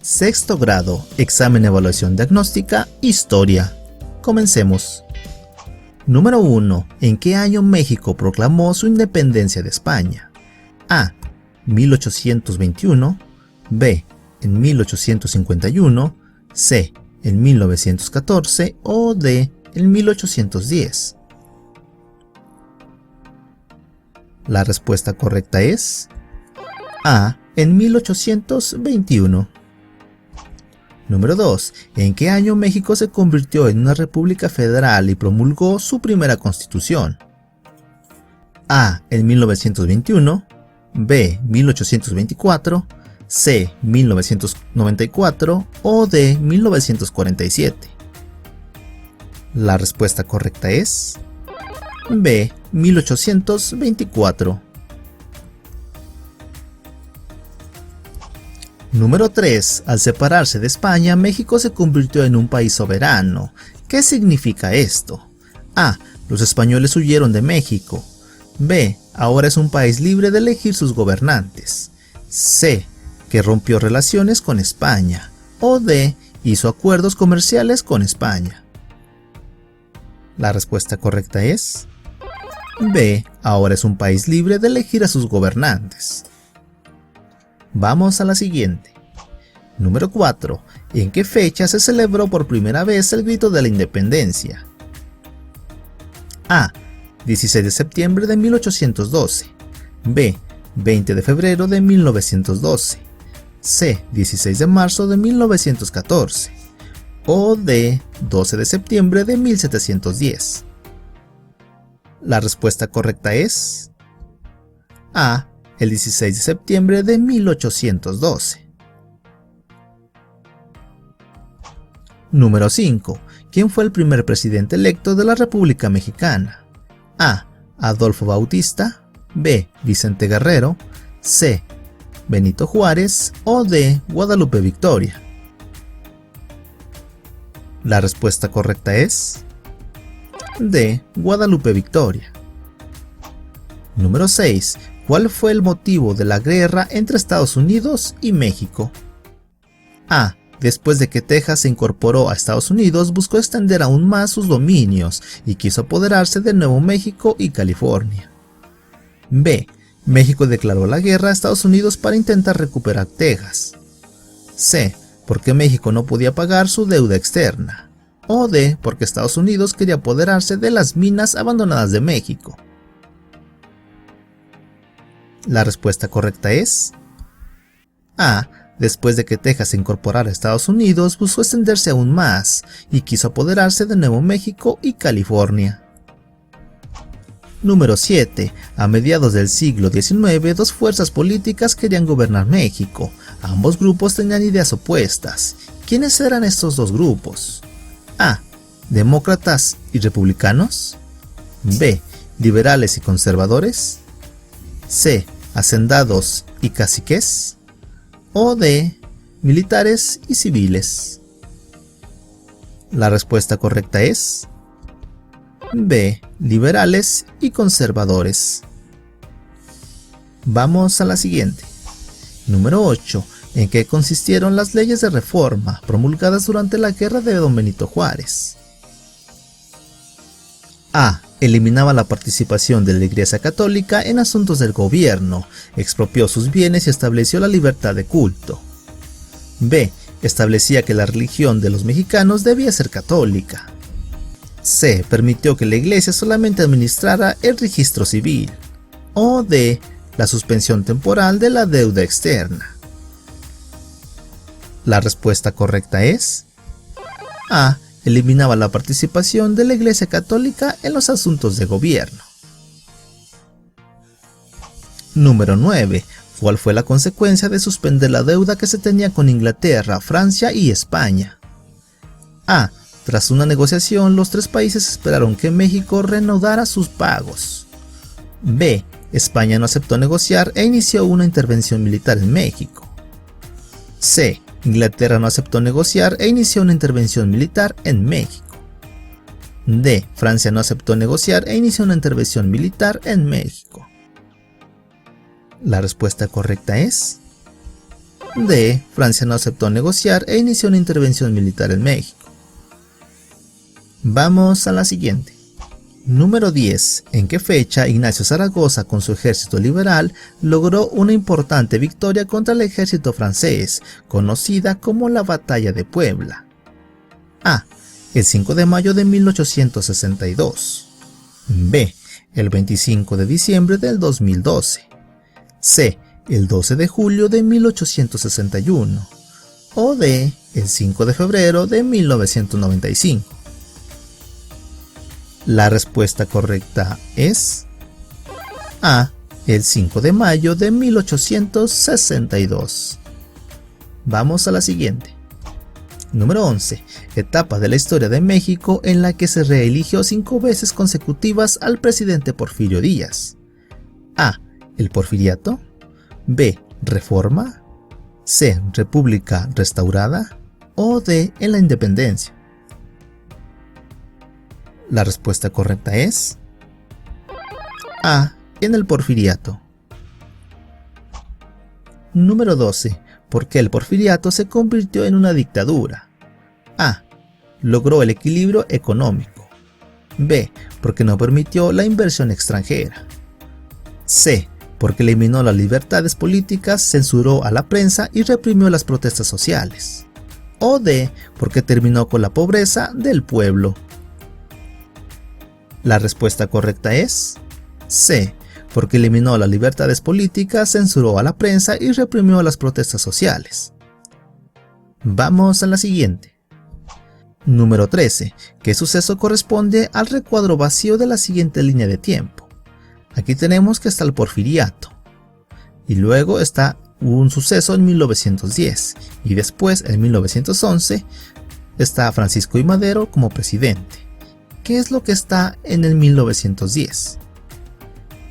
Sexto grado, examen evaluación diagnóstica, historia. Comencemos. Número 1. ¿En qué año México proclamó su independencia de España? A. 1821. B. En 1851. C. En 1914 o D. En 1810. La respuesta correcta es A. En 1821. Número 2. ¿En qué año México se convirtió en una república federal y promulgó su primera constitución? A. En 1921. B. 1824. C. 1994 o D. 1947. La respuesta correcta es B. 1824. Número 3. Al separarse de España, México se convirtió en un país soberano. ¿Qué significa esto? A. Los españoles huyeron de México. B. Ahora es un país libre de elegir sus gobernantes. C. Que rompió relaciones con España. O D. Hizo acuerdos comerciales con España. La respuesta correcta es B. Ahora es un país libre de elegir a sus gobernantes. Vamos a la siguiente. Número 4. ¿En qué fecha se celebró por primera vez el grito de la independencia? A. 16 de septiembre de 1812. B. 20 de febrero de 1912. C. 16 de marzo de 1914. O D. 12 de septiembre de 1710. La respuesta correcta es A. El 16 de septiembre de 1812. Número 5. ¿Quién fue el primer presidente electo de la República Mexicana? A. Adolfo Bautista. B. Vicente Guerrero. C. Benito Juárez o D. Guadalupe Victoria. La respuesta correcta es D. Guadalupe Victoria. Número 6. ¿Cuál fue el motivo de la guerra entre Estados Unidos y México? A. Después de que Texas se incorporó a Estados Unidos, buscó extender aún más sus dominios y quiso apoderarse de Nuevo México y California. B. México declaró la guerra a Estados Unidos para intentar recuperar Texas. C. Porque México no podía pagar su deuda externa. O D. Porque Estados Unidos quería apoderarse de las minas abandonadas de México. La respuesta correcta es A. Después de que Texas se incorporara a Estados Unidos, buscó extenderse aún más y quiso apoderarse de Nuevo México y California. Número 7. A mediados del siglo XIX, dos fuerzas políticas querían gobernar México. Ambos grupos tenían ideas opuestas. ¿Quiénes eran estos dos grupos? A. Demócratas y republicanos. B. Liberales y conservadores. C. Hacendados y caciques. O D. Militares y civiles. La respuesta correcta es B. Liberales y conservadores. Vamos a la siguiente. Número 8. ¿En qué consistieron las leyes de reforma promulgadas durante la guerra de Don Benito Juárez? A. Eliminaba la participación de la Iglesia Católica en asuntos del gobierno, expropió sus bienes y estableció la libertad de culto. B. Establecía que la religión de los mexicanos debía ser católica. C. Permitió que la Iglesia solamente administrara el registro civil. O D. La suspensión temporal de la deuda externa. La respuesta correcta es A. Eliminaba la participación de la Iglesia Católica en los asuntos de gobierno. Número 9. ¿Cuál fue la consecuencia de suspender la deuda que se tenía con Inglaterra, Francia y España? A. Tras una negociación, los tres países esperaron que México reanudara sus pagos. B. España no aceptó negociar e inició una intervención militar en México. C. Inglaterra no aceptó negociar e inició una intervención militar en México. D. Francia no aceptó negociar e inició una intervención militar en México. La respuesta correcta es D. Francia no aceptó negociar e inició una intervención militar en México. Vamos a la siguiente. Número 10. ¿En qué fecha Ignacio Zaragoza con su ejército liberal logró una importante victoria contra el ejército francés, conocida como la Batalla de Puebla? A. El 5 de mayo de 1862. B. El 25 de diciembre del 2012. C. El 12 de julio de 1861. O D. El 5 de febrero de 1995. La respuesta correcta es A. El 5 de mayo de 1862. Vamos a la siguiente. Número 11. Etapa de la historia de México en la que se reeligió 5 veces consecutivas al presidente Porfirio Díaz. A. El Porfiriato. B. Reforma. C. República restaurada. O D. En la independencia. La respuesta correcta es A. En el Porfiriato. Número 12. ¿Por qué el Porfiriato se convirtió en una dictadura? A. Logró el equilibrio económico. B. Porque no permitió la inversión extranjera. C. Porque eliminó las libertades políticas, censuró a la prensa y reprimió las protestas sociales. O D. Porque terminó con la pobreza del pueblo. La respuesta correcta es C. Porque eliminó las libertades políticas, censuró a la prensa y reprimió las protestas sociales. Vamos a la siguiente. Número 13. ¿Qué suceso corresponde al recuadro vacío de la siguiente línea de tiempo? Aquí tenemos que está el Porfiriato. Y luego está un suceso en 1910. Y después, en 1911, está Francisco I. Madero como presidente. ¿Qué es lo que está en el 1910?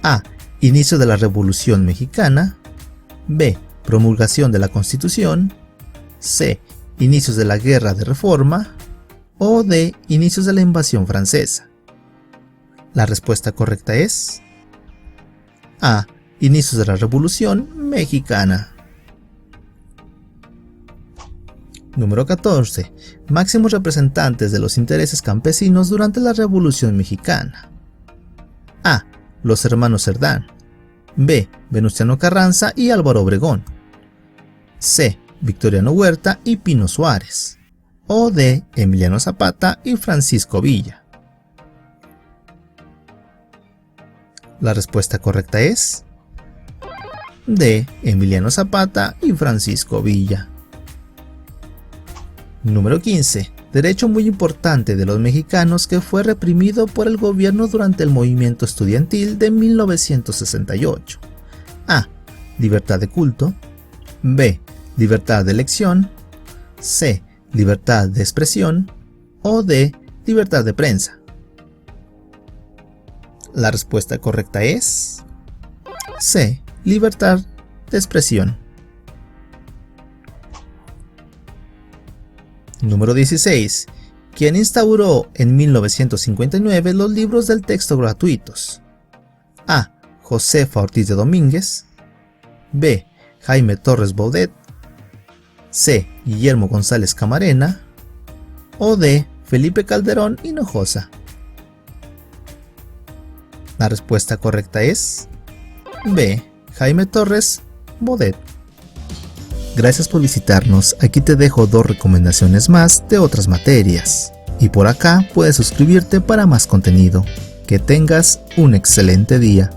A. Inicio de la Revolución Mexicana. B. Promulgación de la Constitución. C. Inicios de la Guerra de Reforma. O D. Inicios de la invasión francesa. La respuesta correcta es A. Inicios de la Revolución Mexicana. Número 14. Máximos representantes de los intereses campesinos durante la Revolución Mexicana. A. Los hermanos Cerdán. B. Venustiano Carranza y Álvaro Obregón. C. Victoriano Huerta y Pino Suárez. O D. Emiliano Zapata y Francisco Villa. La respuesta correcta es D. Emiliano Zapata y Francisco Villa. Número 15. Derecho muy importante de los mexicanos que fue reprimido por el gobierno durante el movimiento estudiantil de 1968. A. Libertad de culto. B. Libertad de elección. C. Libertad de expresión. O D. Libertad de prensa. La respuesta correcta es C. Libertad de expresión. Número 16. ¿Quién instauró en 1959 los libros del texto gratuitos? A. Josefa Ortiz de Domínguez. B. Jaime Torres Bodet. C. Guillermo González Camarena. O D. Felipe Calderón Hinojosa. La respuesta correcta es B. Jaime Torres Bodet. Gracias por visitarnos, aquí te dejo 2 recomendaciones más de otras materias. Y por acá puedes suscribirte para más contenido. Que tengas un excelente día.